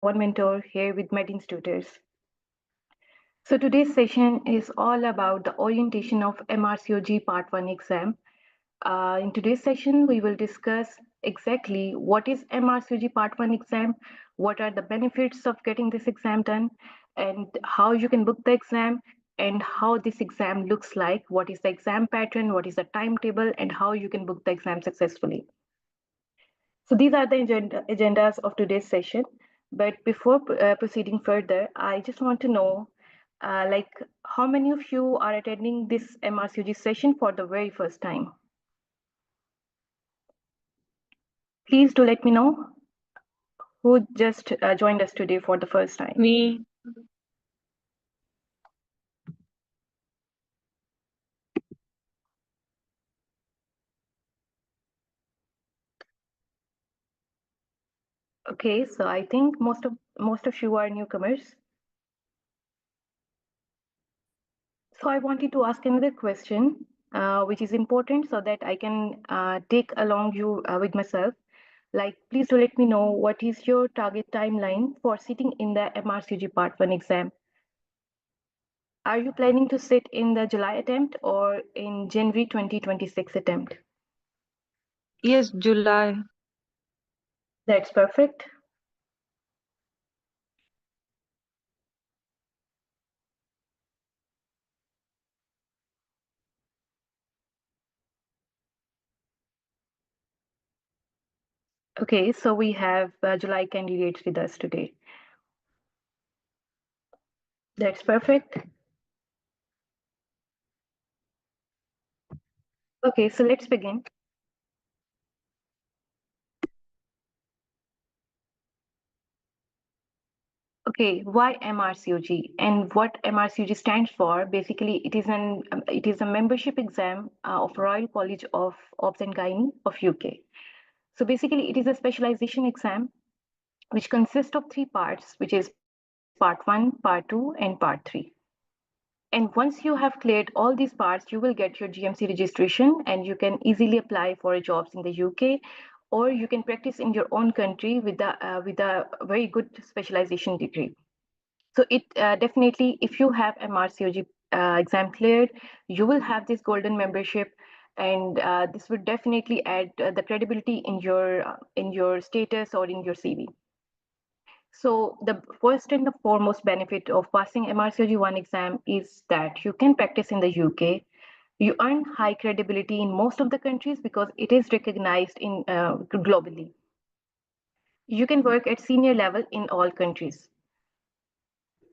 one mentor here with my Dean's tutors. So today's session is all about the orientation of MRCOG Part 1 exam. In today's session, we will discuss exactly what is MRCOG Part 1 exam, what are the benefits of getting this exam done, and how you can book the exam, and how this exam looks like, what is the exam pattern, what is the timetable, and how you can book the exam successfully. So these are the agendas of today's session. But before proceeding further, I just want to know, like, how many of you are attending this MRCG session for the very first time? Please do let me know who just joined us today for the first time. Me. Okay, so I think most of you are newcomers. So I wanted to ask another question, which is important so that I can take along you with myself. Like, please do let me know what is your target timeline for sitting in the MRCG Part 1 exam. Are you planning to sit in the July attempt or in January 2026 attempt? Yes, July. That's perfect. Okay, so we have July candidates with us today. That's perfect. Okay, so let's begin. Okay, why MRCOG and what MRCOG stands for? Basically, it is a membership exam of Royal College of Obs and Gynae of UK. So basically, it is a specialization exam which consists of three parts, which is part 1, part 2, and part 3. And once you have cleared all these parts, you will get your GMC registration and you can easily apply for jobs in the UK, or you can practice in your own country with a very good specialization degree. So it definitely, if you have MRCOG exam cleared, you will have this golden membership, and this would definitely add the credibility in your status or in your CV. So the first and the foremost benefit of passing MRCOG 1 exam is that you can practice in the UK. You earn high credibility in most of the countries because it is recognized in globally. You can work at senior level in all countries.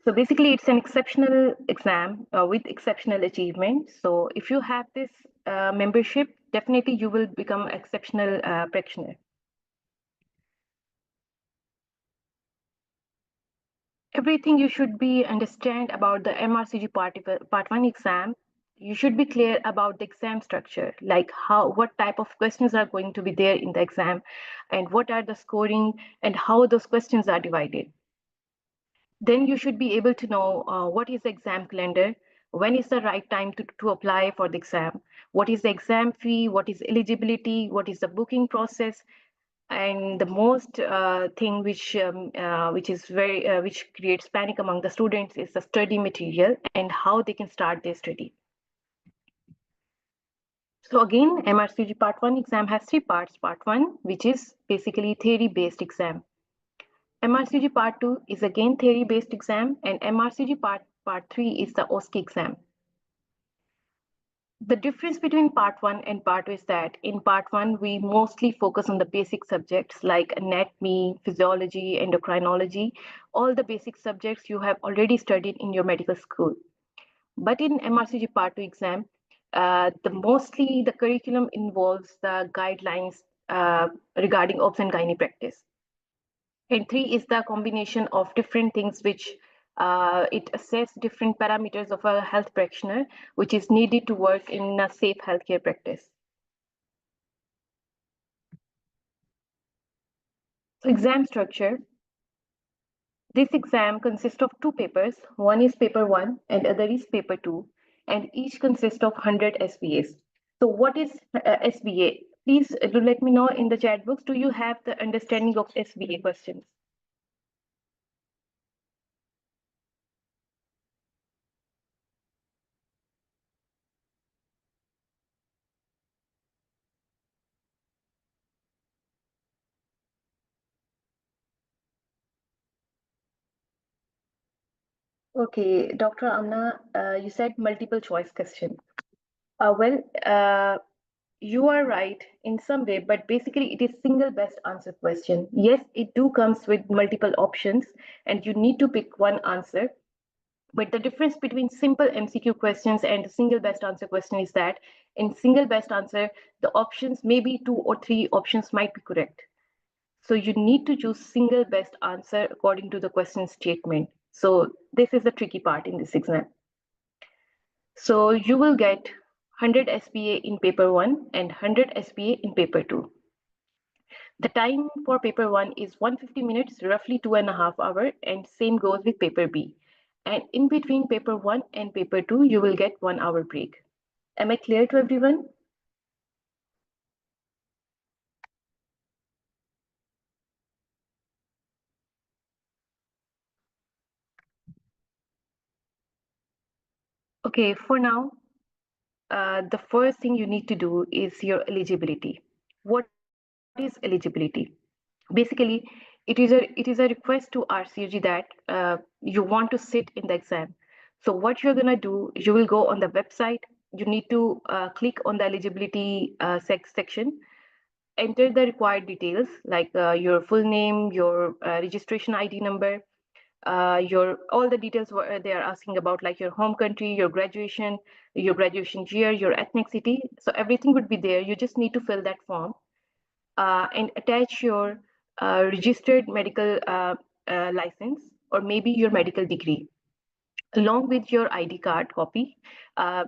So basically, it's an exceptional exam with exceptional achievement. So if you have this membership, definitely you will become exceptional practitioner. Everything you should be understand about the MRCG part 1 exam, you should be clear about the exam structure, like what type of questions are going to be there in the exam, and what are the scoring, and how those questions are divided. Then you should be able to know what is the exam calendar, when is the right time to apply for the exam, what is the exam fee, what is eligibility, what is the booking process, and the most thing which is very which creates panic among the students is the study material and how they can start their study. So again, MRCG part 1 exam has three parts. Part 1, which is basically theory based exam. MRCG part 2 is again theory based exam, and MRCG part 3 is the OSCE exam. The difference between part 1 and part 2 is that in part 1, we mostly focus on the basic subjects like anatomy, physiology, endocrinology, all the basic subjects you have already studied in your medical school. But in MRCG part 2 exam, mostly the curriculum involves the guidelines regarding obs and gynae practice. And 3 is the combination of different things which it assess different parameters of a health practitioner, which is needed to work in a safe healthcare practice. So exam structure. This exam consists of two papers. One is paper 1 and other is paper 2, and each consists of 100 SBAs. So what is SBA? Please do let me know in the chat box. Do you have the understanding of SBA questions? Okay, Dr. Amna, you said multiple choice question. Well, you are right in some way, but basically it is single best answer question. Yes, it do comes with multiple options and you need to pick one answer. But the difference between simple MCQ questions and single best answer question is that in single best answer, the options, maybe two or three options might be correct. So you need to choose single best answer according to the question statement. So this is the tricky part in this exam. So you will get 100 SPA in paper 1 and 100 SPA in paper 2. The time for paper 1 is 150 minutes, roughly 2.5 hours, and same goes with paper B. And in between paper 1 and paper 2, you will get 1 hour break. Am I clear to everyone? Okay, for now, the first thing you need to do is your eligibility. What is eligibility? Basically, it is a request to RCOG that you want to sit in the exam. So what you're gonna do, you will go on the website. You need to click on the eligibility section, enter the required details like your full name, your registration ID number, your all the details they are asking about, like your home country, your graduation year, your ethnicity. So everything would be there. You just need to fill that form and attach your registered medical license or maybe your medical degree along with your ID card copy. Uh,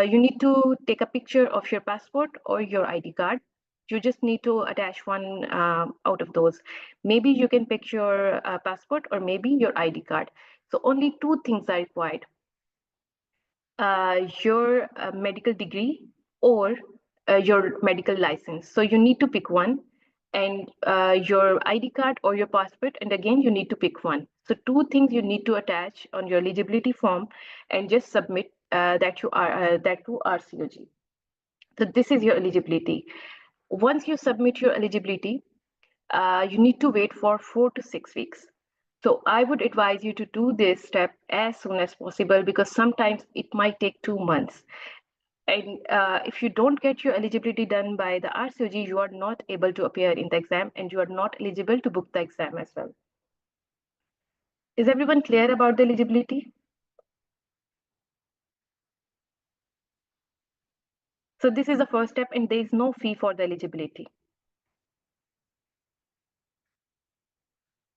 you need to take a picture of your passport or your ID card. You just need to attach one out of those. Maybe you can pick your passport or maybe your ID card. So only two things are required: your medical degree or your medical license. So you need to pick one, and your ID card or your passport, and again you need to pick one. So two things you need to attach on your eligibility form and just submit that to RCOG. So this is your eligibility. Once you submit your eligibility, you need to wait for 4 to 6 weeks. So I would advise you to do this step as soon as possible because sometimes it might take 2 months. And if you don't get your eligibility done by the RCOG, you are not able to appear in the exam and you are not eligible to book the exam as well. Is everyone clear about the eligibility? So this is the first step and there is no fee for the eligibility.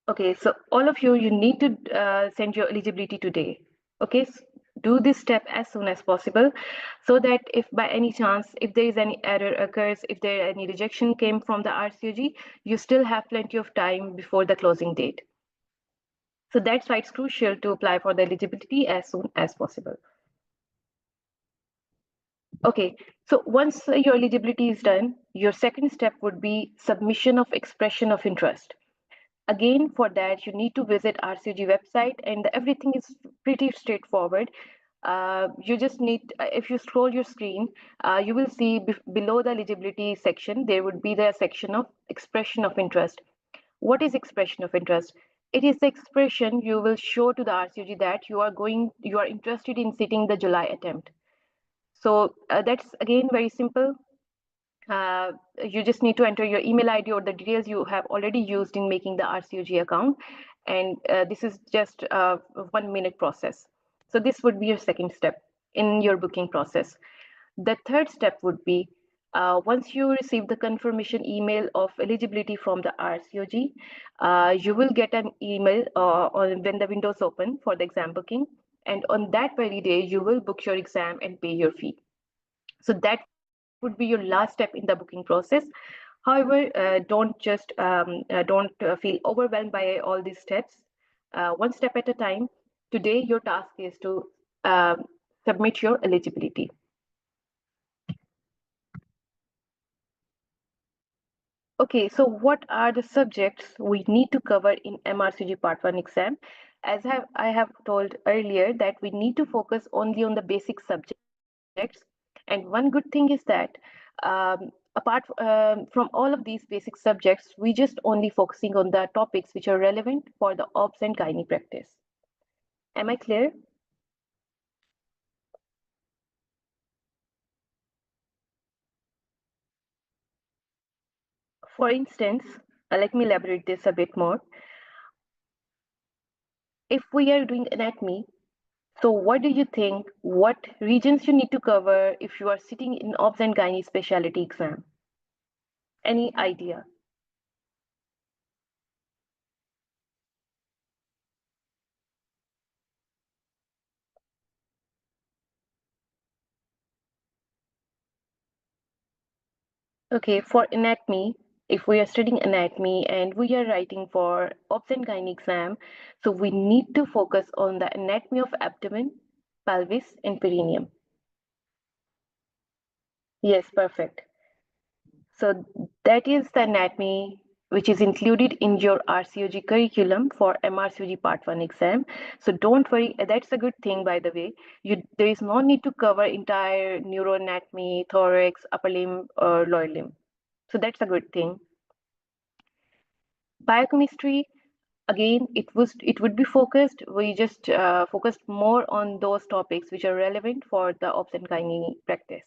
Okay, so all of you, you need to send your eligibility today. Okay, do this step as soon as possible so that if by any chance, if there is any error occurs, if there any rejection came from the RCOG, you still have plenty of time before the closing date. So that's why it's crucial to apply for the eligibility as soon as possible. Okay, so once your eligibility is done, your second step would be submission of expression of interest. Again, for that, you need to visit RCOG website and everything is pretty straightforward. You just need, if you scroll your screen, you will see below the eligibility section, there would be the section of expression of interest. What is expression of interest? It is the expression you will show to the RCOG that you are interested in sitting the July attempt. So that's again very simple. Uh, you just need to enter your email ID or the details you have already used in making the RCOG account. And this is just a 1 minute process. So this would be your second step in your booking process. The third step would be once you receive the confirmation email of eligibility from the RCOG, you will get an email when the windows open for the exam booking. And on that very day, you will book your exam and pay your fee. So that would be your last step in the booking process. However, don't feel overwhelmed by all these steps. One step at a time. Today, your task is to um, submit your eligibility. Okay, so what are the subjects we need to cover in MRCG Part 1 exam? I have told earlier that we need to focus only on the basic subjects. And one good thing is that apart from all of these basic subjects, we just only focusing on the topics which are relevant for the OBS and gynae practice. Am I clear? For instance, let me elaborate this a bit more. If we are doing anatomy, so what do you think, what regions you need to cover if you are sitting in obs and gynae specialty exam? Any idea? Okay, for anatomy, if we are studying anatomy and we are writing for obs and gynae exam, so we need to focus on the anatomy of abdomen, pelvis, and perineum. Yes, perfect. So that is the anatomy which is included in your RCOG curriculum for MRCOG Part 1 exam. So don't worry, that's a good thing, by the way. There is no need to cover entire neuroanatomy, thorax, upper limb, or lower limb. So that's a good thing. Biochemistry, again, it would be focused. We just focused more on those topics which are relevant for the obs and gynae practice.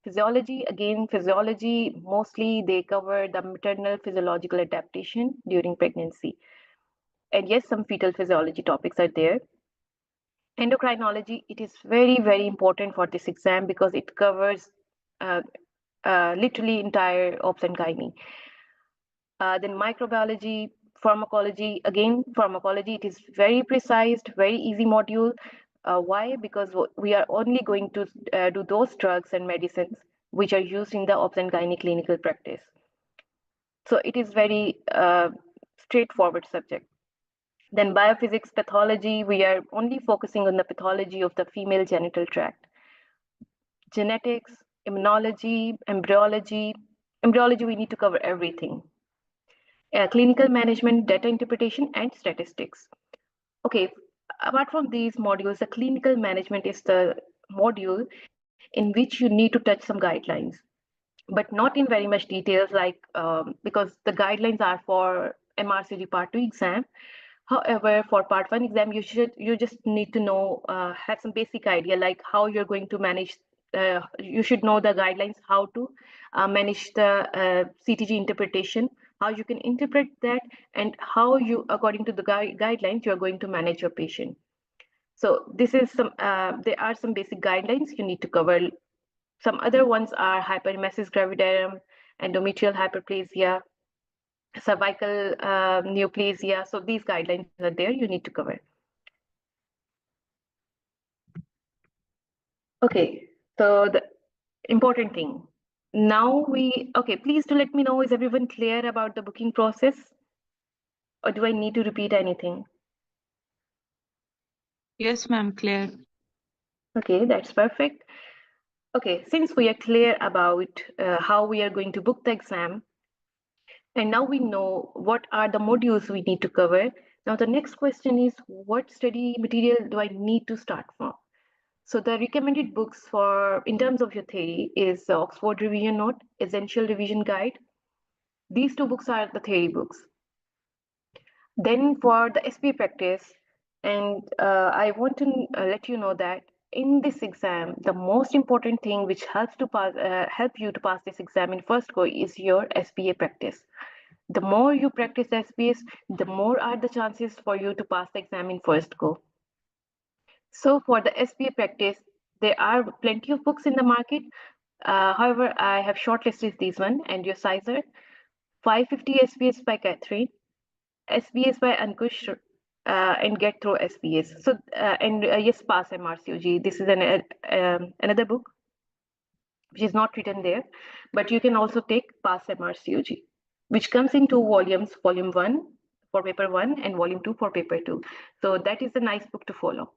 Physiology, again, physiology, mostly they cover the maternal physiological adaptation during pregnancy. And yes, some fetal physiology topics are there. Endocrinology, it is very, very important for this exam because it covers uh, literally entire obs and gynae. Then microbiology, pharmacology, again, pharmacology, it is very precise, very easy module. Why? Because we are only going to do those drugs and medicines which are used in the obs and gynae clinical practice. So it is very straightforward subject. Then biophysics, pathology, we are only focusing on the pathology of the female genital tract. Genetics, immunology, embryology, we need to cover everything. Clinical management, data interpretation, and statistics. Okay, apart from these modules, the clinical management is the module in which you need to touch some guidelines, but not in very much details, like because the guidelines are for MRCG Part 2 exam. However, for Part 1 exam, you just need to know, have some basic idea, like how you're going to manage. You should know the guidelines, how to manage the CTG interpretation, how you can interpret that, and how you, according to the guidelines, you are going to manage your patient. So this is some. There are some basic guidelines you need to cover. Some other ones are hyperemesis gravidarum, endometrial hyperplasia, cervical neoplasia. So these guidelines are there, you need to cover. Okay, so the important thing. Okay, please do let me know, is everyone clear about the booking process? Or do I need to repeat anything? Yes, ma'am, clear. Okay, that's perfect. Okay, since we are clear about how we are going to book the exam, and now we know what are the modules we need to cover. Now the next question is, what study material do I need to start from? So the recommended books for, in terms of your theory, is the Oxford Revision Note, Essential Revision Guide. These two books are the theory books. Then for the SPA practice, and I want to let you know that in this exam, the most important thing which helps to help you to pass this exam in first go is your SPA practice. The more you practice SPS, the more are the chances for you to pass the exam in first go. So for the SPA practice, there are plenty of books in the market. However, I have shortlisted these one, and your sizer, 550 SPS by Catherine, SBS by Ankush, and Get Through SBS. So, and yes, Pass MRCOG. This is another book which is not written there, but you can also take Pass MRCOG, which comes in two volumes, volume 1 for paper 1 and volume 2 for paper 2. So that is a nice book to follow.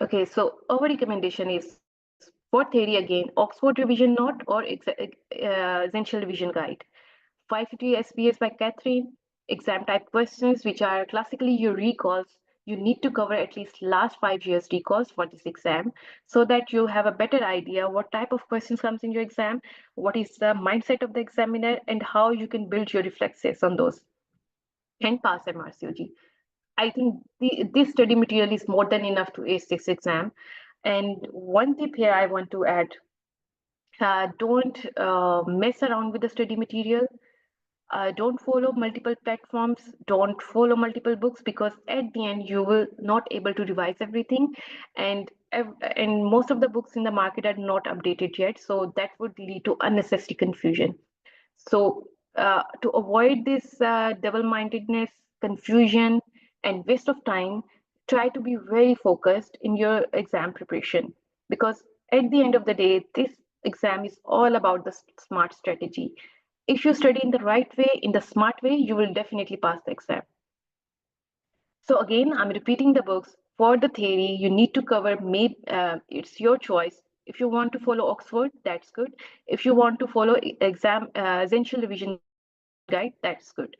Okay, so our recommendation is for theory again, Oxford Revision Note or Essential Revision Guide. 550 SPS by Catherine, exam type questions, which are classically your recalls, you need to cover at least last 5 years recalls for this exam so that you have a better idea what type of questions comes in your exam, what is the mindset of the examiner, and how you can build your reflexes on those and pass MRCOG. I think this study material is more than enough to ace this exam. And one tip here I want to add, don't mess around with the study material. Don't follow multiple platforms, don't follow multiple books, because at the end you will not able to revise everything, and and most of the books in the market are not updated yet, so that would lead to unnecessary confusion. So to avoid this double-mindedness, confusion, and waste of time, try to be very focused in your exam preparation, because at the end of the day, this exam is all about the smart strategy. If you study in the right way, in the smart way, you will definitely pass the exam. So again, I'm repeating the books. For the theory, you need to cover, maybe it's your choice. If you want to follow Oxford, that's good. If you want to follow exam essential revision guide, that's good.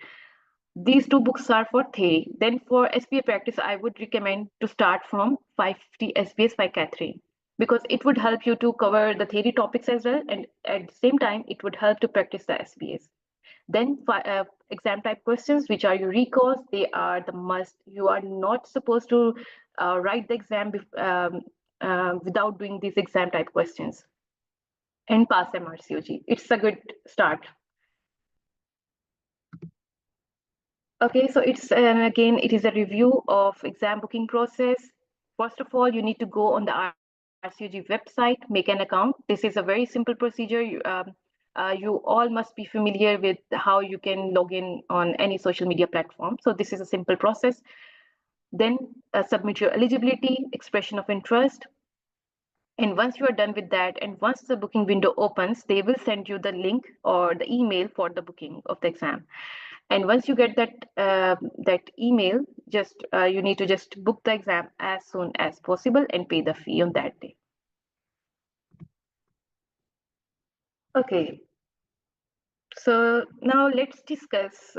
These two books are for theory. Then for SPA practice, I would recommend to start from 550 SBS by Catherine, because it would help you to cover the theory topics as well, and at the same time, it would help to practice the SBS. Then exam type questions, which are your recalls, they are the must. You are not supposed to write the exam without doing these exam type questions and pass MRCOG. It's a good start. Okay, so it's again, it is a review of exam booking process. First of all, you need to go on the RCOG website, make an account. This is a very simple procedure. You all must be familiar with how you can log in on any social media platform. So this is a simple process. Then submit your eligibility, expression of interest. And once you are done with that, and once the booking window opens, they will send you the link or the email for the booking of the exam. And once you get that email, just you need to just book the exam as soon as possible and pay the fee on that day. Okay, so now let's discuss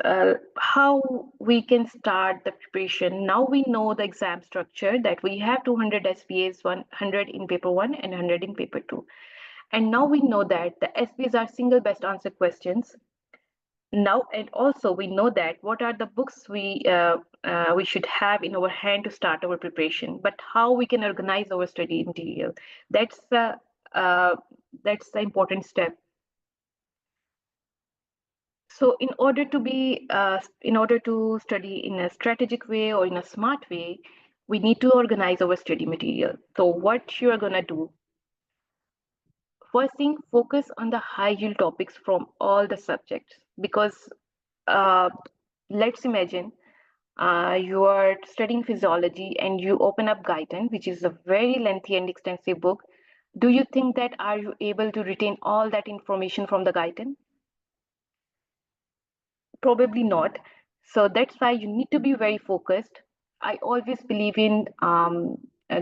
how we can start the preparation. Now we know the exam structure, that we have 200 SPAs, 100 in paper 1 and 100 in paper 2. And now we know that the SPAs are single best answer questions. Now, and also we know that what are the books we should have in our hand to start our preparation, but how we can organize our study material. That's the uh, that's the important step. So in order to study in a strategic way or in a smart way, we need to organize our study material. So what you are gonna do? First thing, focus on the high yield topics from all the subjects, because uh, let's imagine you are studying physiology and you open up Guyton, which is a very lengthy and extensive book. Do you think that are you able to retain all that information from the Guyton? Probably not. So that's why you need to be very focused. I always believe in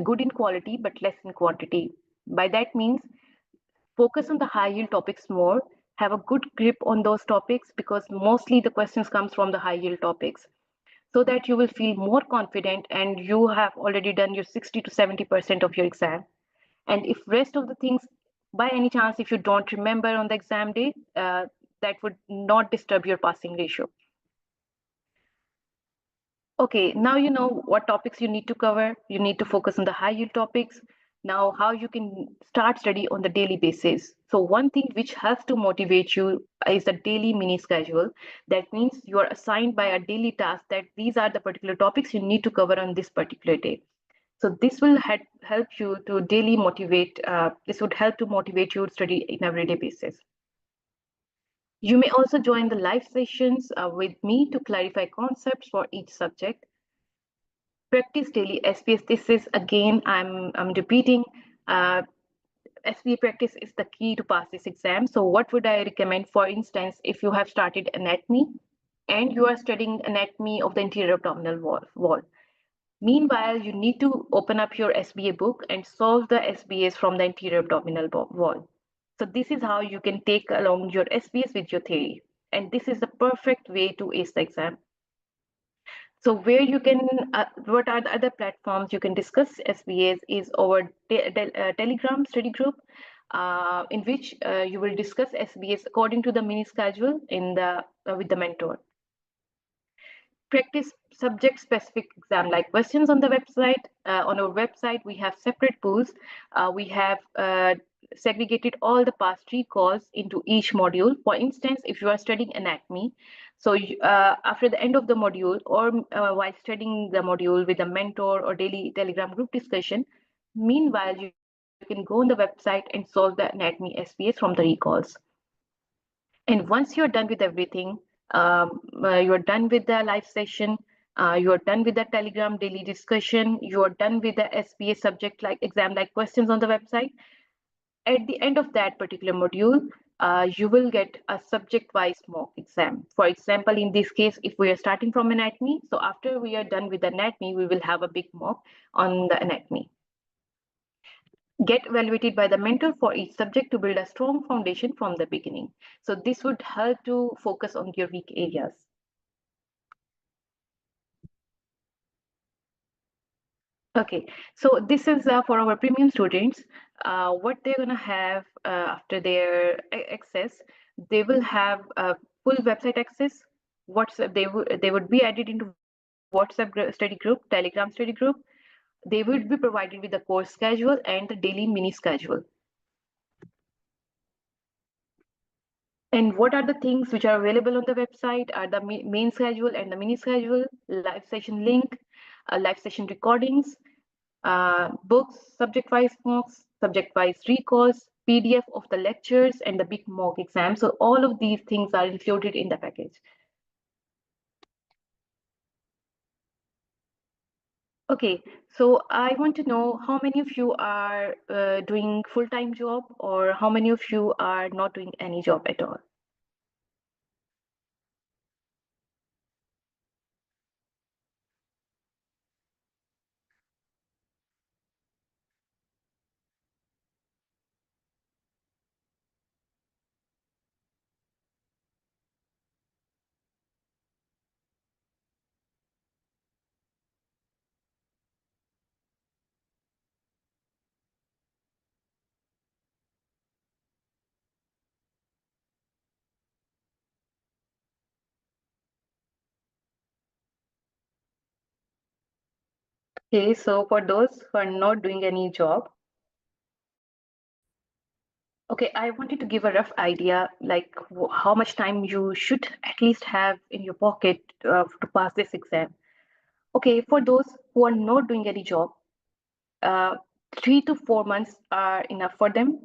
good in quality but less in quantity. By that means, focus on the high yield topics more, have a good grip on those topics, because mostly the questions comes from the high yield topics, so that you will feel more confident and you have already done your 60 to 70% of your exam. And if rest of the things, by any chance, if you don't remember on the exam day, that would not disturb your passing ratio. Okay, now you know what topics you need to cover. You need to focus on the high yield topics. Now, how you can start study on the daily basis. So one thing which helps to motivate you is a daily mini schedule. That means you are assigned by a daily task that these are the particular topics you need to cover on this particular day. So this will help you to daily motivate. This would help to motivate you to study in everyday basis. You may also join the live sessions with me to clarify concepts for each subject. Practice daily SPS. This is again, I'm repeating. SPA practice is the key to pass this exam. So what would I recommend? For instance, if you have started anatomy and you are studying anatomy of the interior abdominal wall. Meanwhile, you need to open up your SBA book and solve the SBAs from the interior abdominal wall. So this is how you can take along your SBAs with your theory. And this is the perfect way to ace the exam. So where you can, what are the other platforms you can discuss SBAs is over Telegram study group, in which you will discuss SBAs according to the mini schedule in the with the mentor. Practice subject specific exam like questions on the website. On our website, we have separate pools. We have segregated all the past recalls into each module. For instance, if you are studying anatomy, so after the end of the module or while studying the module with a mentor or daily Telegram group discussion, meanwhile, you can go on the website and solve the anatomy SPAs from the recalls. And once you're done with everything, you're done with the live session, you're done with the Telegram daily discussion, you're done with the SPA subject like exam like questions on the website. At the end of that particular module, you will get a subject-wise mock exam. For example, in this case, if we are starting from anatomy, so after we are done with anatomy, we will have a big mock on the anatomy. Get evaluated by the mentor for each subject to build a strong foundation from the beginning. So this would help to focus on your weak areas. Okay, so this is for our premium students. What they're gonna have after their access, they will have full website access. WhatsApp, they would be added into WhatsApp study group, Telegram study group. They would be provided with the course schedule and the daily mini schedule. And what are the things which are available on the website are the main schedule and the mini schedule, live session link, live session recordings, books, subject-wise mocks, subject-wise recalls, PDF of the lectures, and the big mock exam. So all of these things are included in the package. Okay, so I want to know how many of you are doing full-time job or how many of you are not doing any job at all? Okay, so for those who are not doing any job, okay, I wanted to give a rough idea, like how much time you should at least have in your pocket to pass this exam. Okay, for those who are not doing any job, uh, 3 to 4 months are enough for them.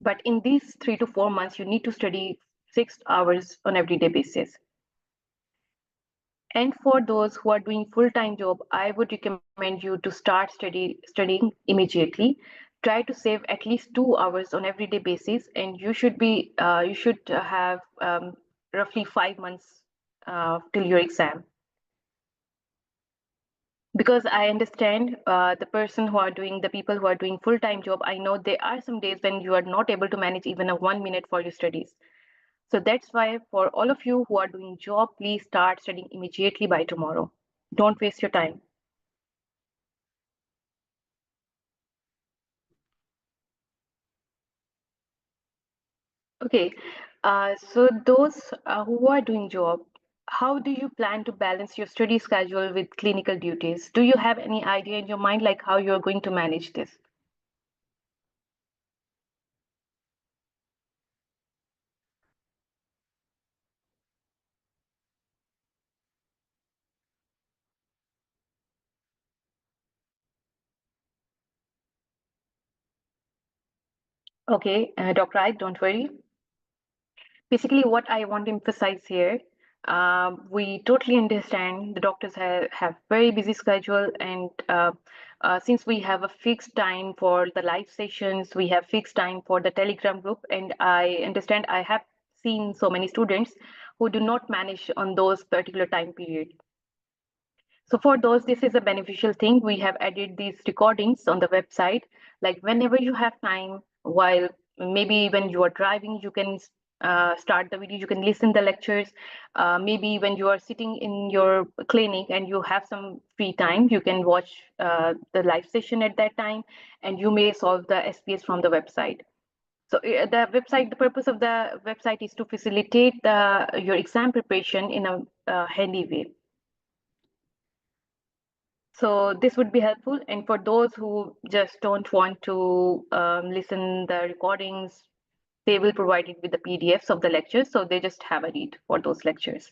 But in these 3 to 4 months, you need to study 6 hours on everyday basis. And for those who are doing full-time job, I would recommend you to start studying immediately. Try to save at least 2 hours on everyday basis, and you should have roughly 5 months till your exam. Because I understand the people who are doing full-time job, I know there are some days when you are not able to manage even a 1 minute for your studies. So that's why for all of you who are doing job, please start studying immediately by tomorrow. Don't waste your time. Okay, so those who are doing job, how do you plan to balance your study schedule with clinical duties? Do you have any idea in your mind like how you're going to manage this? Okay, Dr. Ike, don't worry. Basically, what I want to emphasize here, we totally understand the doctors have very busy schedule, and since we have a fixed time for the live sessions, we have fixed time for the Telegram group, and I understand I have seen so many students who do not manage on those particular time period. So for those, this is a beneficial thing. We have added these recordings on the website. Like whenever you have time, while maybe when you are driving, you can start the video, you can listen the lectures. Maybe when you are sitting in your clinic and you have some free time, you can watch the live session at that time, and you may solve the SPS from the website. So the purpose of the website is to facilitate your exam preparation in a handy way. So this would be helpful. And for those who just don't want to listen the recordings, they will provide it with the PDFs of the lectures. So they just have a read for those lectures.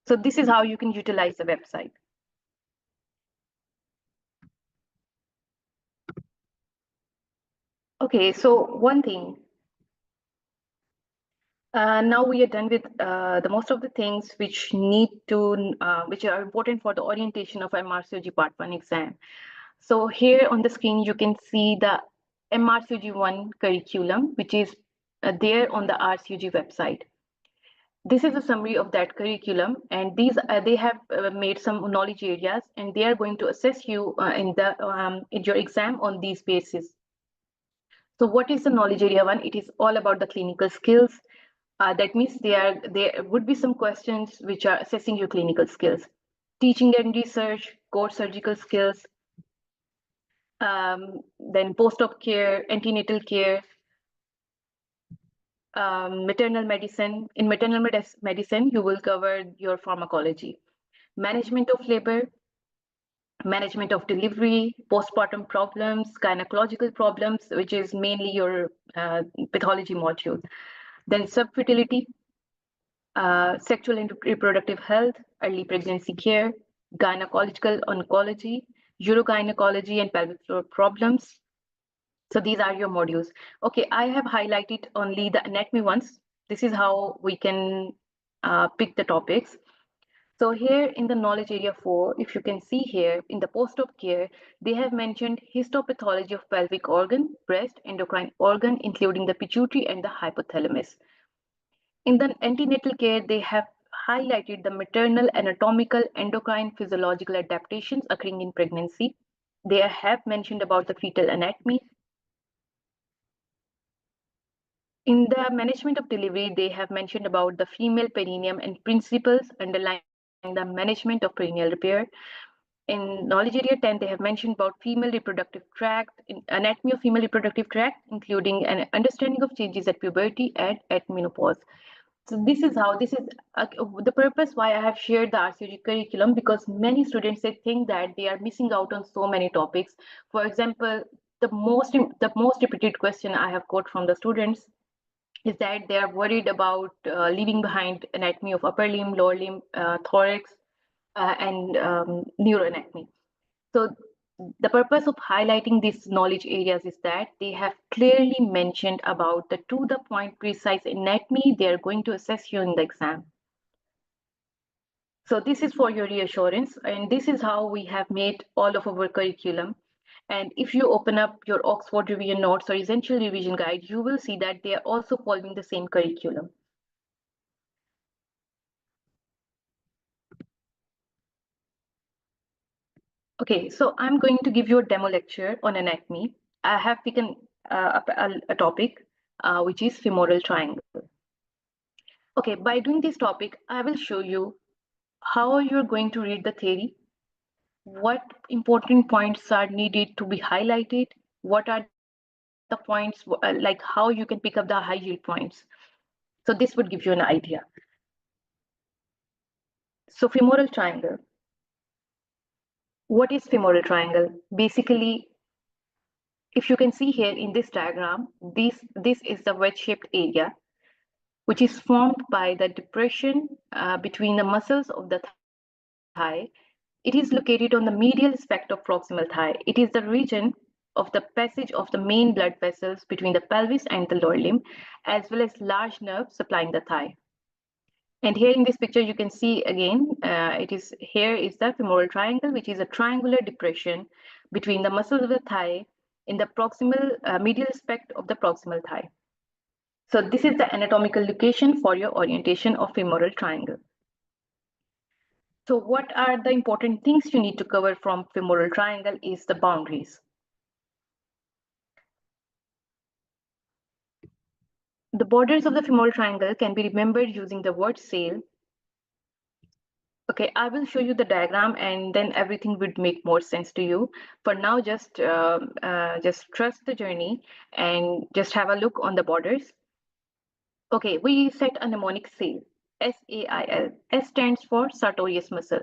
So this is how you can utilize the website. Okay, so one thing. Now we are done with the most of the things which which are important for the orientation of MRCOG Part 1 exam. So here on the screen, you can see the MRCOG 1 curriculum, which is there on the RCOG website. This is a summary of that curriculum, and they have made some knowledge areas, and they are going to assess you in your exam on these bases. So what is the knowledge area 1? It is all about the clinical skills. That means there would be some questions which are assessing your clinical skills. Teaching and research, core surgical skills, then post-op care, antenatal care, maternal medicine. In maternal medicine, you will cover your pharmacology, management of labor, management of delivery, postpartum problems, gynecological problems, which is mainly your pathology module. Then subfertility, sexual and reproductive health, early pregnancy care, gynecological oncology, urogynecology, and pelvic floor problems. So these are your modules. Okay, I have highlighted only the anatomy ones. This is how we can pick the topics. So here in the knowledge area 4, if you can see here in the post-op care, they have mentioned histopathology of pelvic organ, breast, endocrine organ, including the pituitary and the hypothalamus. In the antenatal care, they have highlighted the maternal anatomical, endocrine, physiological adaptations occurring in pregnancy. They have mentioned about the fetal anatomy. In the management of delivery, they have mentioned about the female perineum and principles underlying the management of perineal repair. In knowledge area 10, they have mentioned about female reproductive tract, anatomy of female reproductive tract, including an understanding of changes at puberty and at menopause. So this is the purpose why I have shared the RCOG curriculum, because many students, they think that they are missing out on so many topics. For example, the most repeated question I have got from the students is that they are worried about leaving behind anatomy of upper limb, lower limb, thorax, and neuroanatomy. So the purpose of highlighting these knowledge areas is that they have clearly mentioned about the to the point precise anatomy they are going to assess you in the exam. So this is for your reassurance, and this is how we have made all of our curriculum. And if you open up your Oxford Revision Notes or Essential Revision Guide, you will see that they are also following the same curriculum. Okay, so I'm going to give you a demo lecture on anatomy. I have taken a topic, which is femoral triangle. Okay, by doing this topic, I will show you how you're going to read the theory, what important points are needed to be highlighted, what are the points, like how you can pick up the high yield points. So this would give you an idea. So femoral triangle. What is femoral triangle? Basically, if you can see here in this diagram, this is the wedge-shaped area, which is formed by the depression between the muscles of the thigh. It is located on the medial aspect of proximal thigh. It is the region of the passage of the main blood vessels between the pelvis and the lower limb, as well as large nerves supplying the thigh. And here in this picture, you can see again, here is the femoral triangle, which is a triangular depression between the muscles of the thigh in the proximal medial aspect of the proximal thigh. So this is the anatomical location for your orientation of femoral triangle. So what are the important things you need to cover from femoral triangle is the boundaries. The borders of the femoral triangle can be remembered using the word sail. Okay, I will show you the diagram and then everything would make more sense to you. For now, just trust the journey and just have a look on the borders. Okay, we set a mnemonic SAIL, S-A-I-L. S stands for sartorius muscle.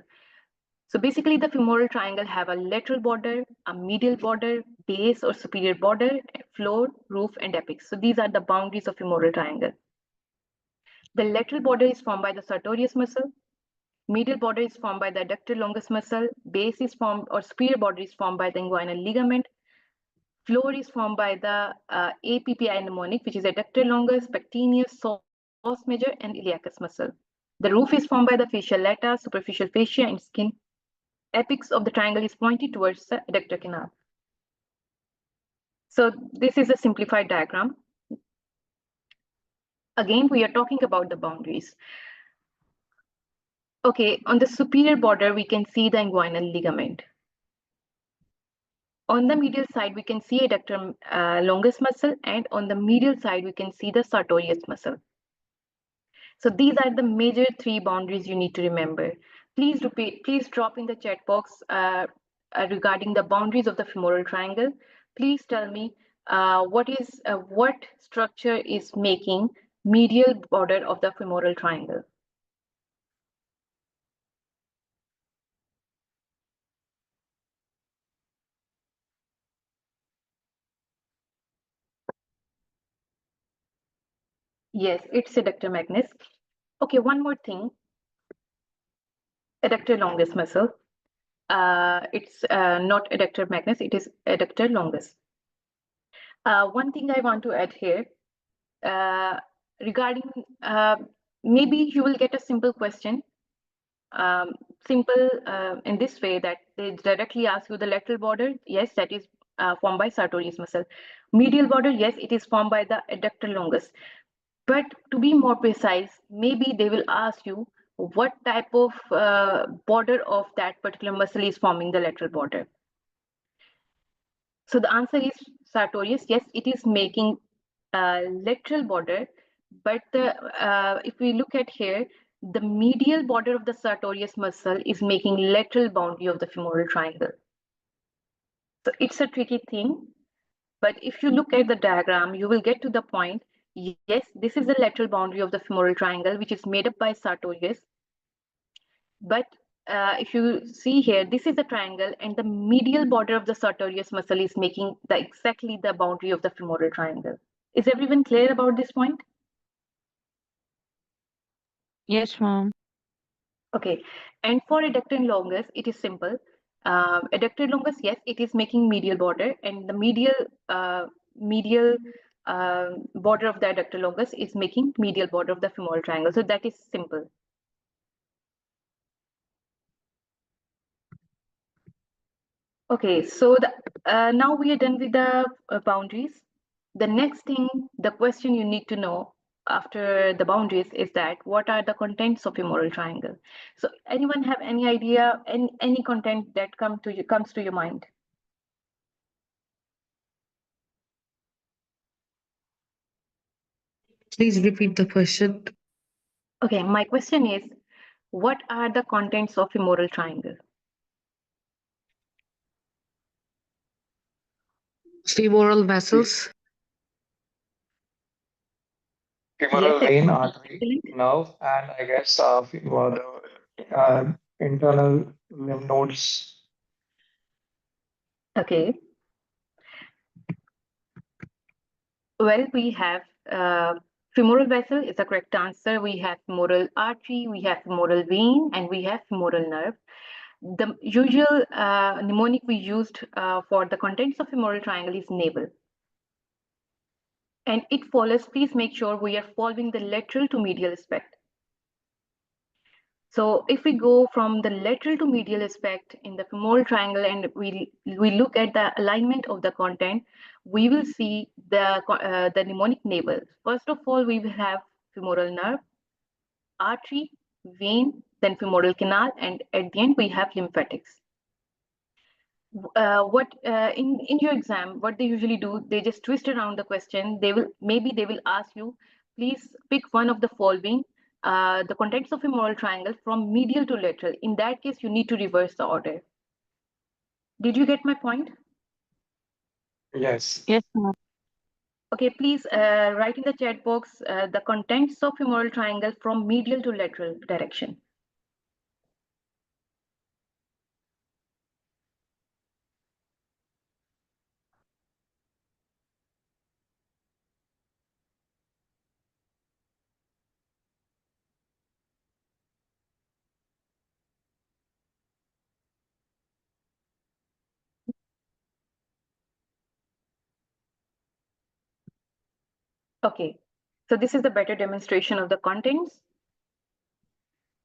So basically the femoral triangle have a lateral border, a medial border, base or superior border, floor, roof, and apex. So these are the boundaries of femoral triangle. The lateral border is formed by the sartorius muscle. Medial border is formed by the adductor longus muscle. Base is formed, or superior border is formed by the inguinal ligament. Floor is formed by the APPI mnemonic, which is adductor longus, pectineus, psoas major, and iliacus muscle. The roof is formed by the fascia lata, superficial fascia, and skin. Apex of the triangle is pointed towards the adductor canal. So this is a simplified diagram. Again, we are talking about the boundaries. Okay, on the superior border, we can see the inguinal ligament. On the medial side, we can see adductor longus muscle, and on the medial side, we can see the sartorius muscle. So these are the major three boundaries you need to remember. Please drop in the chat box regarding the boundaries of the femoral triangle. Please tell me what structure is making medial border of the femoral triangle. Yes, it's adductor magnus. Okay, one more thing. Adductor longus muscle. It's not adductor magnus, it is adductor longus. One thing I want to add here regarding maybe you will get a simple question, simple in this way that they directly ask you the lateral border. Yes, that is formed by sartorius muscle. Medial border, yes, it is formed by the adductor longus. But to be more precise, maybe they will ask you what type of border of that particular muscle is forming the lateral border. So the answer is sartorius. Yes, it is making lateral border, but if we look at here, the medial border of the sartorius muscle is making lateral boundary of the femoral triangle. So it's a tricky thing, but if you look at the diagram, you will get to the point. Yes, this is the lateral boundary of the femoral triangle, which is made up by sartorius. But if you see here, this is the triangle, and the medial border of the sartorius muscle is making exactly the boundary of the femoral triangle. Is everyone clear about this point? Yes, ma'am. Okay, and for adductor longus, it is simple. Adductor longus, yes, it is making medial border, and the medial border of the adductor longus is making medial border of the femoral triangle. So that is simple. Okay, so now we are done with the boundaries. The next thing, the question you need to know after the boundaries is that what are the contents of femoral triangle? So anyone have any idea, any content that comes to your mind? Please repeat the question. Okay, my question is, what are the contents of femoral triangle? Femoral vessels, Femoral Yes, vein, artery, excellent. nerve, and I guess internal lymph nodes. Okay. Well, we have femoral vessel is the correct answer. We have femoral artery, we have femoral vein, and we have femoral nerve. The usual mnemonic we used for the contents of femoral triangle is navel. And it follows, please make sure we are following the lateral to medial aspect. So if we go from the lateral to medial aspect in the femoral triangle and we look at the alignment of the content, we will see the mnemonic navel. First of all, we will have femoral nerve, artery, vein, then femoral canal, and at the end we have lymphatics. What in your exam, what they usually do, they just twist around the question. They will ask you please pick one of the following, the contents of femoral triangle from medial to lateral. In that case, you need to reverse the order. Did you get my point? Yes. Yes, ma'am. Okay, please write in the chat box the contents of femoral triangle from medial to lateral direction. Okay, so this is the better demonstration of the contents.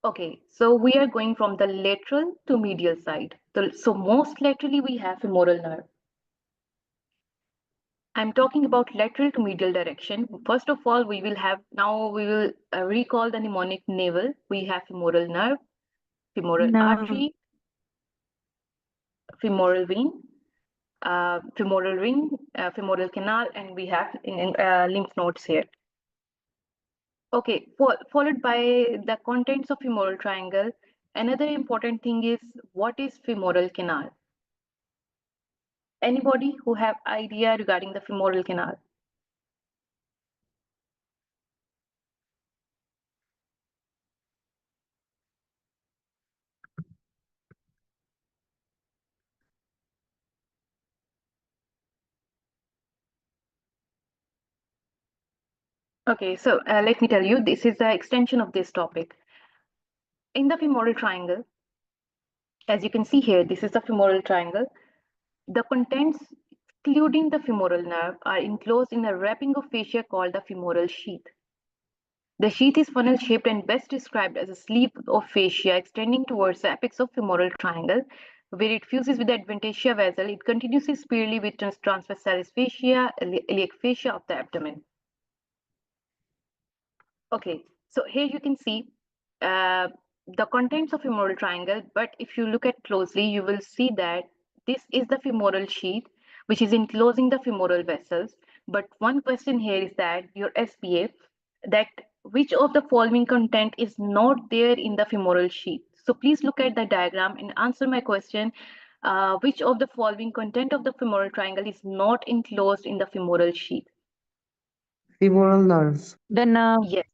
Okay, so we are going from the lateral to medial side. So most laterally we have femoral nerve. I'm talking about lateral to medial direction. First of all, we will recall the mnemonic navel. We have femoral nerve, femoral No. artery, femoral vein, femoral ring, femoral canal, and we have lymph nodes here. Okay, followed by the contents of femoral triangle. Another important thing is, what is femoral canal? Anybody who have idea regarding the femoral canal? Okay, so let me tell you, this is the extension of this topic. In the femoral triangle, as you can see here, this is the femoral triangle. The contents, excluding the femoral nerve, are enclosed in a wrapping of fascia called the femoral sheath. The sheath is funnel-shaped and best described as a sleeve of fascia extending towards the apex of femoral triangle, where it fuses with the adventitia vessel. It continues spirally with transversalis fascia, iliac fascia of the abdomen. Okay, so here you can see the contents of femoral triangle, but if you look at closely, you will see that this is the femoral sheath, which is enclosing the femoral vessels. But one question here is that your SPA, that which of the following content is not there in the femoral sheath? So please look at the diagram and answer my question. Which of the following content of the femoral triangle is not enclosed in the femoral sheath? Femoral nerve. The nerve. Yes.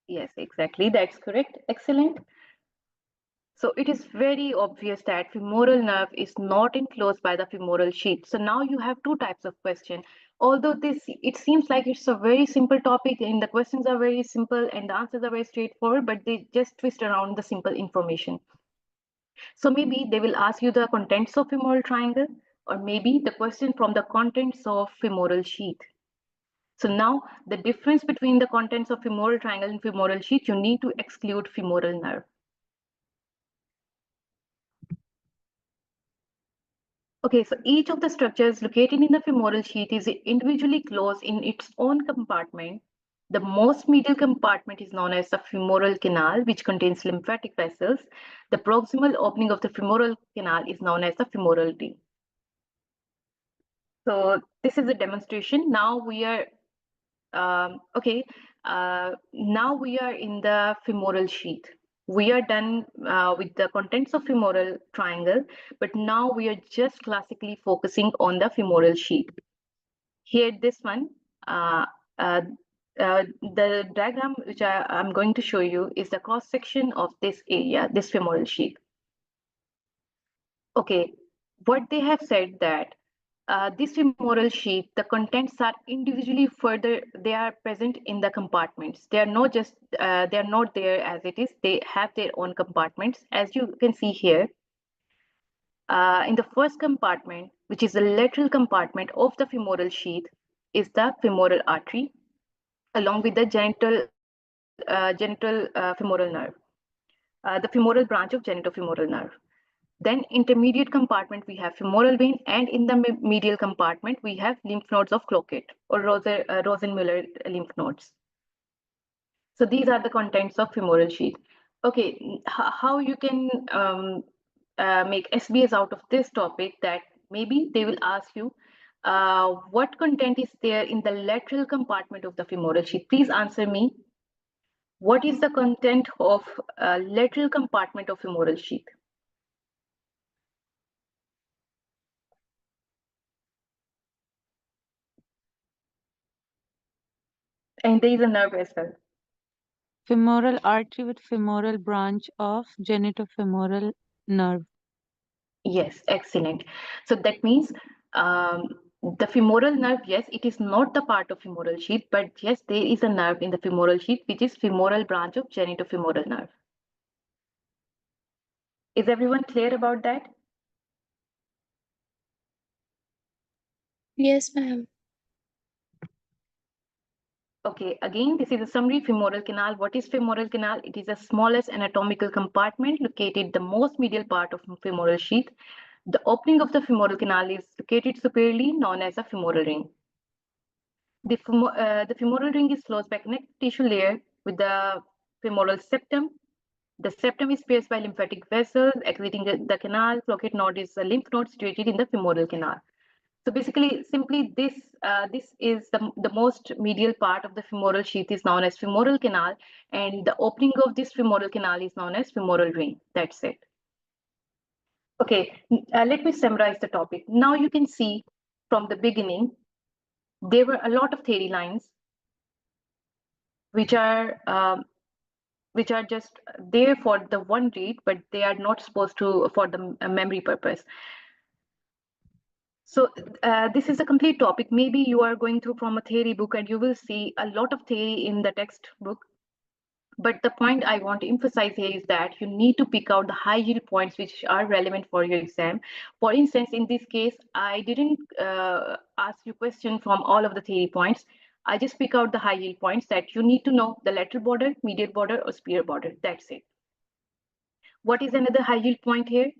Yes, exactly. That's correct. Excellent. So it is very obvious that femoral nerve is not enclosed by the femoral sheath. So now you have two types of question. Although it seems like it's a very simple topic and the questions are very simple and the answers are very straightforward, but they just twist around the simple information. So maybe they will ask you the contents of femoral triangle, or maybe the question from the contents of femoral sheath. So now the difference between the contents of femoral triangle and femoral sheath, you need to exclude femoral nerve. Okay, so each of the structures located in the femoral sheath is individually closed in its own compartment. The most medial compartment is known as the femoral canal, which contains lymphatic vessels. The proximal opening of the femoral canal is known as the femoral vein. So this is a demonstration. Now we are now we are in the femoral sheath. We are done with the contents of femoral triangle, but now we are just classically focusing on the femoral sheath. Here, this one, uh, uh, the diagram which I'm going to show you is the cross section of this area, this femoral sheath. Okay, what they have said that this femoral sheath, the contents are individually further, they are present in the compartments. They are not just, they are not there as it is, they have their own compartments. As you can see here, in the first compartment, which is the lateral compartment of the femoral sheath, is the femoral artery, along with the genital femoral nerve, the femoral branch of genitofemoral nerve. Then intermediate compartment, we have femoral vein, and in the medial compartment, we have lymph nodes of Cloquet or Rosenmuller lymph nodes. So these are the contents of femoral sheath. Okay, how you can make SBS out of this topic, that maybe they will ask you what content is there in the lateral compartment of the femoral sheath? Please answer me. What is the content of lateral compartment of femoral sheath? And there is a nerve as well. Femoral artery with femoral branch of genitofemoral nerve. Yes, excellent. So that means the femoral nerve, yes, it is not the part of femoral sheath, but yes, there is a nerve in the femoral sheath, which is femoral branch of genitofemoral nerve. Is everyone clear about that? Yes, ma'am. Okay, again, this is a summary femoral canal. What is femoral canal? It is the smallest anatomical compartment located the most medial part of femoral sheath. The opening of the femoral canal is located superiorly, known as a femoral ring. The femoral ring is closed by connective tissue layer with the femoral septum. The septum is pierced by lymphatic vessels exiting the canal. Flocate node is a lymph node situated in the femoral canal. So basically, simply this is the most medial part of the femoral sheath is known as femoral canal, and the opening of this femoral canal is known as femoral ring. That's it. Okay, let me summarize the topic. Now you can see from the beginning, there were a lot of theory lines which are just there for the one read, but they are not supposed to for the memory purpose. So this is a complete topic. Maybe you are going through from a theory book and you will see a lot of theory in the textbook. But the point I want to emphasize here is that you need to pick out the high yield points which are relevant for your exam. For instance, in this case, I didn't ask you question from all of the theory points. I just pick out the high yield points that you need to know the lateral border, medial border, or superior border. That's it. What is another high yield point here?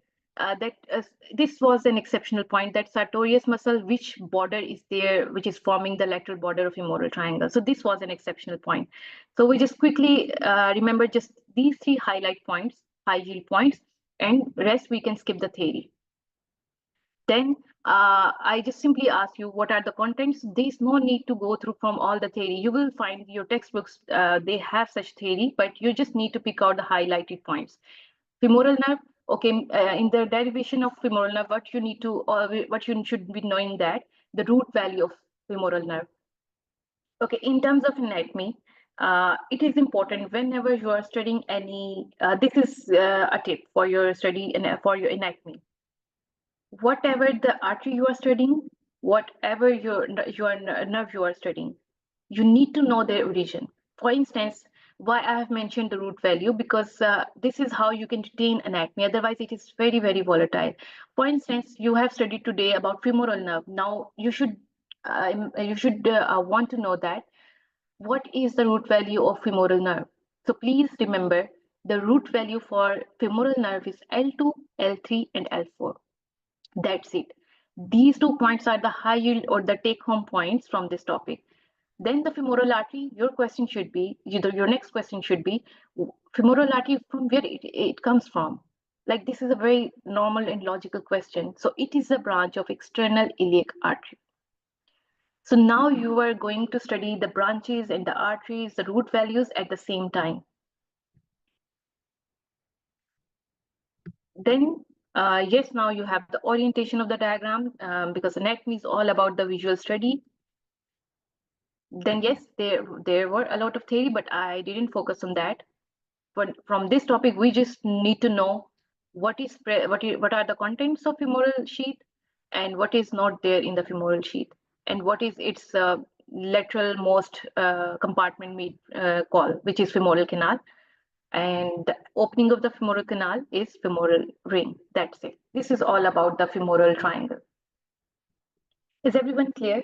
This was an exceptional point, that sartorius muscle, which border is there, which is forming the lateral border of femoral triangle. So this was an exceptional point. So we just quickly remember just these three highlight points, high yield points, and rest we can skip the theory. Then I just simply ask you, what are the contents? There's no need to go through from all the theory. You will find your textbooks, they have such theory, but you just need to pick out the highlighted points. Femoral nerve, okay, in the derivation of femoral nerve, what you should be knowing that the root value of femoral nerve. Okay, in terms of anatomy, it is important whenever you are studying any, this is a tip for your study and for your anatomy. Whatever the artery you are studying, whatever your nerve you are studying, you need to know their origin. For instance, why I have mentioned the root value, because this is how you can retain anatomy. Otherwise, it is very, very volatile. For instance, you have studied today about femoral nerve. Now you should want to know that what is the root value of femoral nerve. So please remember the root value for femoral nerve is L2, L3, and L4. That's it. These 2 points are the high yield or the take home points from this topic. Then the femoral artery, your question should be, your next question should be, femoral artery, from where it comes from? Like, this is a very normal and logical question. So it is a branch of external iliac artery. So now you are going to study the branches and the arteries, the root values at the same time. Then, yes, now you have the orientation of the diagram, because anatomy is all about the visual study. Then yes, there were a lot of theory, but I didn't focus on that. But from this topic, we just need to know what are the contents of femoral sheath, and what is not there in the femoral sheath, and what is its lateral most compartment called, which is femoral canal. And the opening of the femoral canal is femoral ring. That's it. This is all about the femoral triangle. Is everyone clear?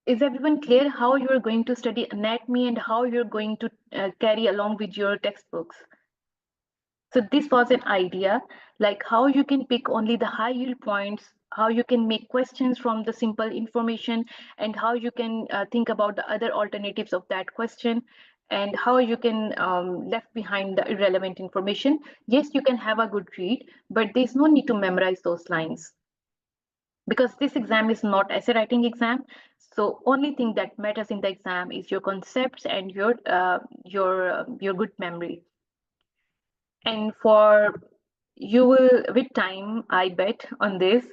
Is everyone clear how you're going to study anatomy and how you're going to carry along with your textbooks? So this was an idea, like how you can pick only the high yield points how you can make questions from the simple information, and how you can think about the other alternatives of that question, and how you can left behind the irrelevant information. Yes, you can have a good read, but there's no need to memorize those lines, because this exam is not essay writing exam. So only thing that matters in the exam is your concepts and your good memory. And for you will, with time, I bet on this,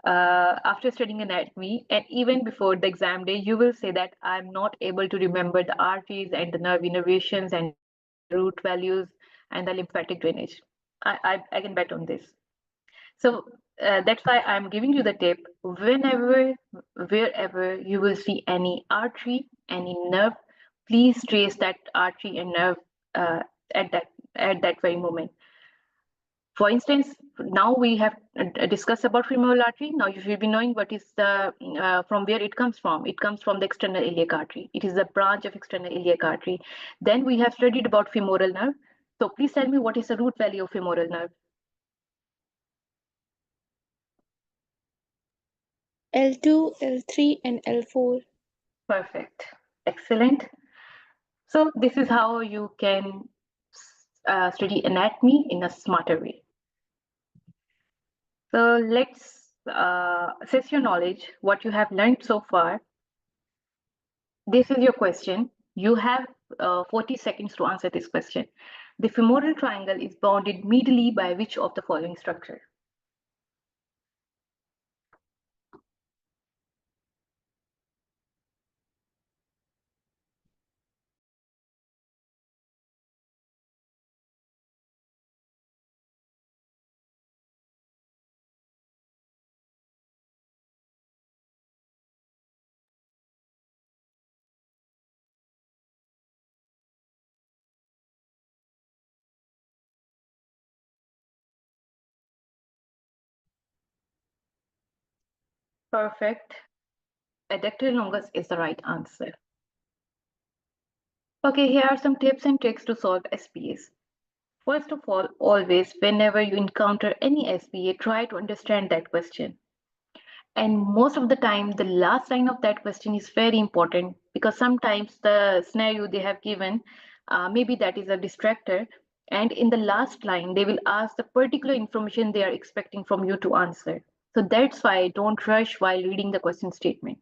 after studying anatomy and even before the exam day, you will say that I'm not able to remember the arteries and the nerve innervations and the root values and the lymphatic drainage. I can bet on this. So that's why I'm giving you the tip. Whenever, wherever you will see any artery, any nerve, please trace that artery and nerve uh, at that very moment. For instance, now we have discussed about femoral artery. Now you should be knowing what is the from where it comes from. It comes from the external iliac artery. It is a branch of external iliac artery. Then we have studied about femoral nerve. So please tell me, what is the root value of femoral nerve? L2, L3, and L4. Perfect. Excellent. So this is how you can study anatomy in a smarter way. So let's assess your knowledge, what you have learned so far. This is your question. You have 40 seconds to answer this question. The femoral triangle is bounded medially by which of the following structure? Perfect. Adductor longus is the right answer. Okay, here are some tips and tricks to solve SPAs. First of all, always, whenever you encounter any SPA, try to understand that question. And most of the time, the last line of that question is very important, because sometimes the scenario they have given, maybe that is a distractor. And in the last line, they will ask the particular information they are expecting from you to answer. So that's why don't rush while reading the question statement.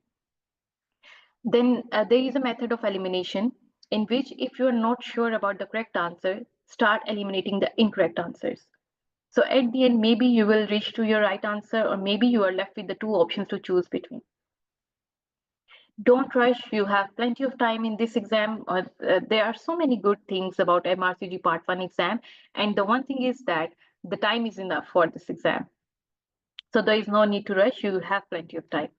Then there is a method of elimination in which, if you are not sure about the correct answer, start eliminating the incorrect answers. So at the end, maybe you will reach to your right answer, or maybe you are left with the two options to choose between. Don't rush. You have plenty of time in this exam. There are so many good things about MRCG Part 1 exam. And the one thing is that the time is enough for this exam. So there is no need to rush. You have plenty of time.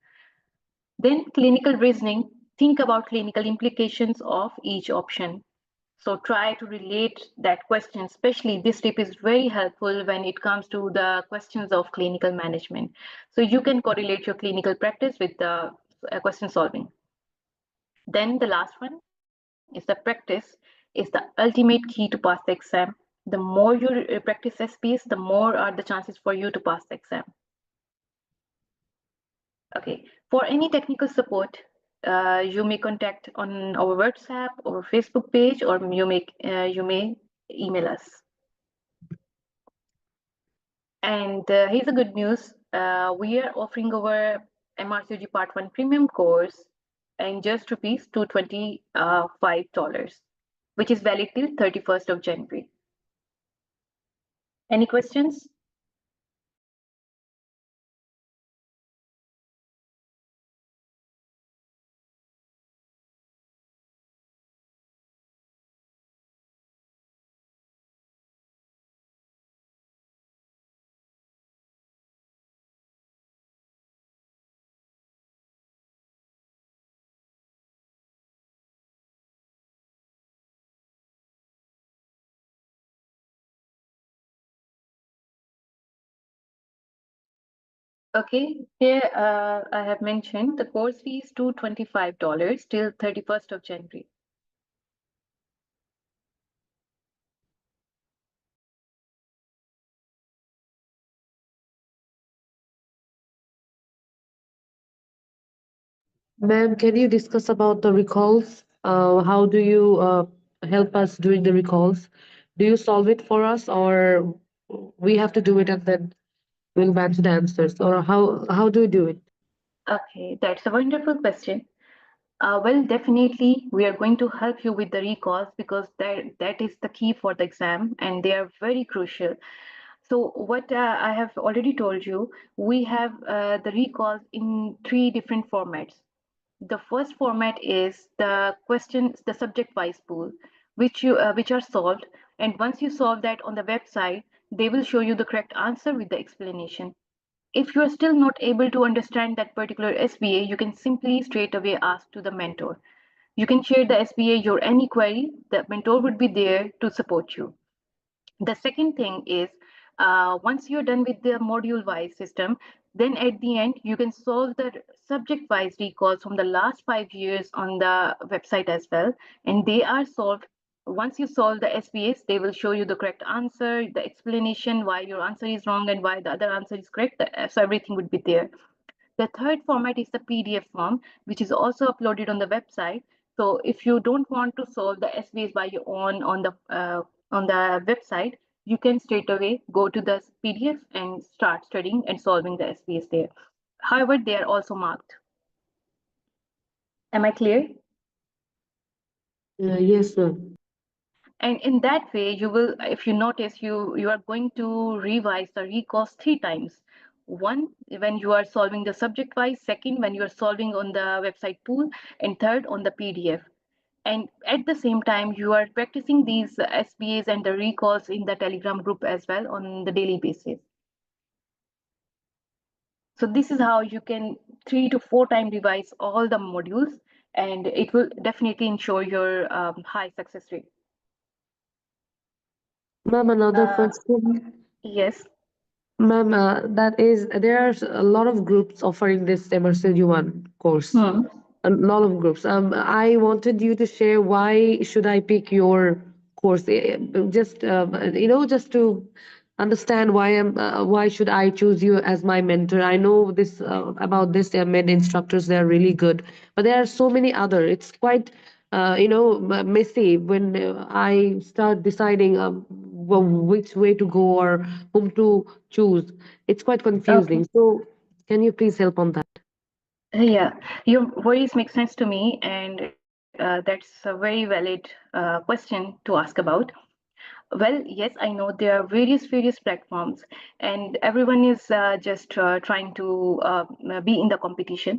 Then clinical reasoning. Think about clinical implications of each option. So try to relate that question, especially this tip is very helpful when it comes to the questions of clinical management. So you can correlate your clinical practice with the question solving. Then the last one is the practice is the ultimate key to pass the exam. The more you practice SPs, the more are the chances for you to pass the exam. Okay, for any technical support, you may contact on our WhatsApp or Facebook page, or you may email us. And here's the good news. We are offering our MRCG Part 1 premium course in just rupees $225, which is valid till 31st of January. Any questions? Okay, here I have mentioned the course fee is $225 till 31st of January. Ma'am, can you discuss about the recalls? How do you help us doing the recalls? Do you solve it for us, or we have to do it and then we'll match the answers, or how do you do it? Okay, that's a wonderful question. Well, definitely, we are going to help you with the recalls because that is the key for the exam, and they are very crucial. So, what I have already told you, we have the recalls in three different formats. The first format is the questions, the subject-wise pool, which are solved, and once you solve that on the website, they will show you the correct answer with the explanation. If you are still not able to understand that particular SBA, you can simply straight away ask to the mentor. You can share the SBA your any query, the mentor would be there to support you. The second thing is once you're done with the module wise system, then at the end you can solve the subject wise recalls from the last 5 years on the website as well, and they are solved. Once you solve the SBAs, they will show you the correct answer, the explanation why your answer is wrong and why the other answer is correct, so everything would be there. The third format is the PDF form, which is also uploaded on the website. So if you don't want to solve the SBAs by your own on the website, you can straight away go to the PDF and start studying and solving the SBAs there. However, they are also marked. Am I clear? Yes, ma'am. And in that way, you will, if you notice, you are going to revise the recalls 3 times. One, when you are solving the subject wise, second, when you are solving on the website pool, and third, on the PDF. And at the same time, you are practicing these SBAs and the recalls in the Telegram group as well on the daily basis. So this is how you can 3 to 4 times revise all the modules, and it will definitely ensure your high success rate. Ma'am, another Uh, question. yes. Ma'am, that is, there are a lot of groups offering this MRCG one course. Hmm. A lot of groups. I wanted you to share why should I pick your course? Just just to understand why should I choose you as my mentor? I know this about this. There are many instructors. They are really good, but there are so many other. It's quite messy when I start deciding which way to go or whom to choose. It's quite Okay. confusing. So can you please help on that? Yeah, your worries make sense to me, and that's a very valid question to ask about. Well, yes, I know there are various platforms, and everyone is just trying to be in the competition.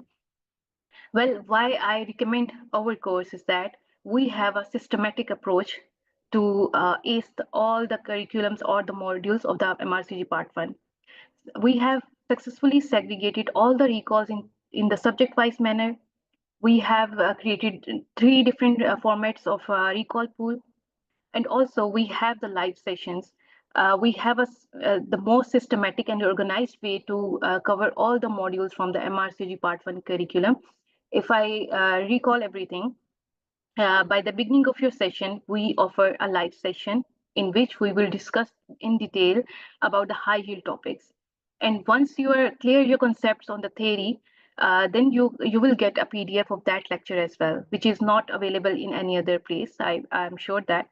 Well, why I recommend our course is that we have a systematic approach to ace all the curriculums or the modules of the MRCG Part 1. We have successfully segregated all the recalls in the subject-wise manner. We have created 3 different formats of recall pool, and also we have the live sessions. We have the most systematic and organized way to cover all the modules from the MRCG Part 1 curriculum. If I recall everything, by the beginning of your session, we offer a live session in which we will discuss in detail about the high yield topics. And once you are clear your concepts on the theory, then you will get a PDF of that lecture as well, which is not available in any other place. I'm sure that.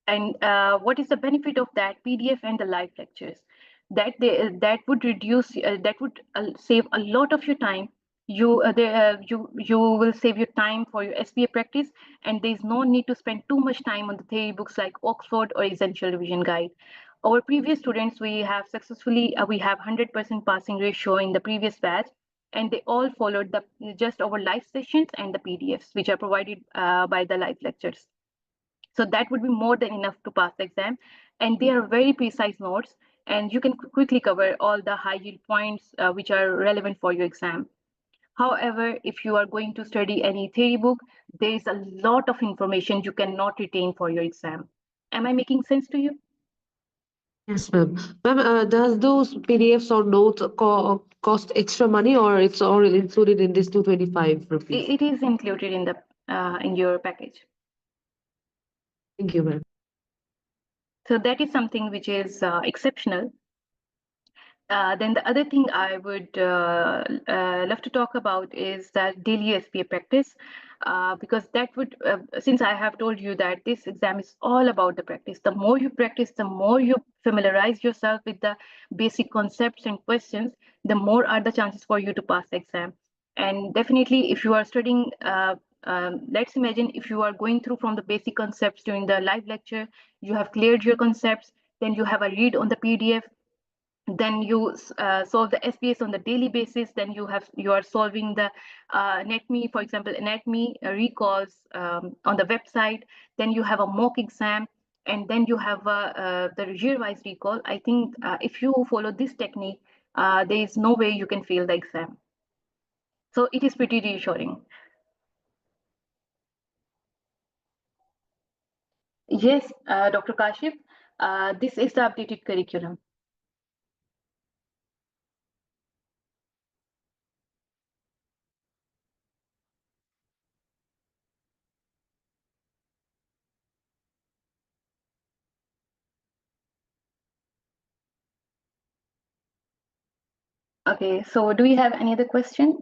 And what is the benefit of that PDF and the live lectures? That would reduce that would save a lot of your time. You will save your time for your SPA practice, and there is no need to spend too much time on the theory books like Oxford or Essential Revision Guide. Our previous students, we have 100% passing ratio in the previous batch, and they all followed the just our live sessions and the PDFs which are provided by the live lectures. So that would be more than enough to pass the exam. And they are very precise notes, and you can quickly cover all the high yield points which are relevant for your exam. However, if you are going to study any theory book, there is a lot of information you cannot retain for your exam. Am I making sense to you? Yes, ma'am. Ma'am, does those PDFs or notes cost extra money, or it's all included in this 225 rupees? It is included in your package. Thank you, ma'am. So that is something which is exceptional. Then the other thing I would love to talk about is that daily SPA practice, because that would, since I have told you that this exam is all about the practice, the more you practice, the more you familiarize yourself with the basic concepts and questions, the more are the chances for you to pass the exam. And definitely, if you are studying, let's imagine if you are going through from the basic concepts during the live lecture, you have cleared your concepts, then you have a read on the PDF, then you solve the SPS on the daily basis, then you are solving the anatomy, for example, anatomy recalls on the website, then you have a mock exam, and then you have the year-wise recall. I think if you follow this technique, there is no way you can fail the exam. So it is pretty reassuring. Yes, Dr. Kashif, this is the updated curriculum. Okay, so do we have any other question?